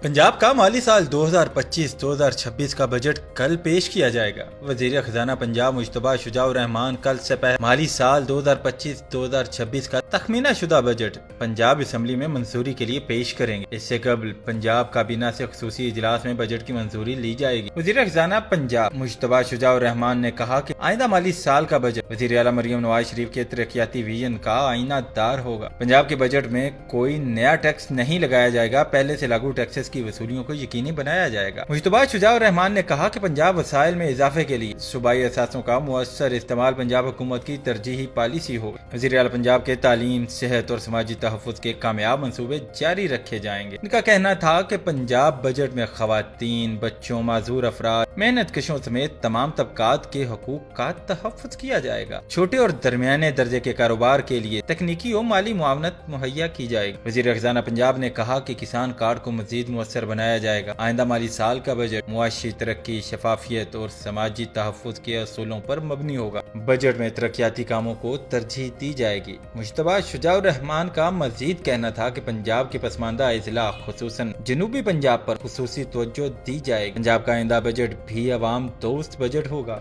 पंजाब का माली साल 2025-2026 का बजट कल पेश किया जाएगा। वजीर खजाना पंजाब मुश्तबा शुजाउर रहमान कल से पहले माली साल 2025-2026 का तखमीना शुदा बजट पंजाब असम्बली में मंजूरी के लिए पेश करेंगे। इससे कबल पंजाब काबीना से खसूसी इजलास में बजट की मंजूरी ली जाएगी। वजीर खजाना पंजाब मुश्तबा शुजाउर रहमान ने कहा कि आइंदा माली साल का बजट वजीर आला मरियम नवाज शरीफ के तरक्याती विजन का आईना दार होगा। पंजाब के बजट में कोई नया टैक्स नहीं लगाया जाएगा, पहले से लागू टैक्सेस की वसूलियों को यकीनी बनाया जाएगा। मुश्तबा शुजाउर रहमान ने कहा कि पंजाब वसाइल में इजाफे के लिए सूबाई असासों का मुअस्सर इस्तेमाल पंजाब हुकूमत की तरजीही पॉलिसी हो। वज़ीर आला पंजाब के तालीम, सेहत और समाजी तहफ़्फ़ुज़ के कामयाब मंसूबे जारी रखे जाएंगे। इनका कहना था कि पंजाब बजट में ख़वातीन, बच्चों, माजूर अफराद, मेहनत कशों समेत तमाम तबकात के हकूक का तहफ़्फ़ुज़ किया जाएगा। छोटे और दरमियाने दर्जे के कारोबार के लिए तकनीकी और माली मुआवनत मुहैया की जाएगी। वज़ीर खजाना पंजाब ने कहा कि किसान कार्ड को मज़ीद मुअस्सर बनाया जाएगा। आइंदा माली साल का बजट मुआशी तरक्की, शफाफियत और समाजी तहफ़्फ़ुज़ के असूलों पर मबनी होगा। बजट में तरक्याती कामों को तरजीह दी जाएगी। मुश्तबा शुजाउर रहमान का मजीद कहना था कि पंजाब के पसमानदा अजला खुसूसन जनूबी पंजाब पर खुसूसी तवज्जो दी जाएगी। पंजाब का आइंदा बजट भी अवाम दोस्त बजट होगा।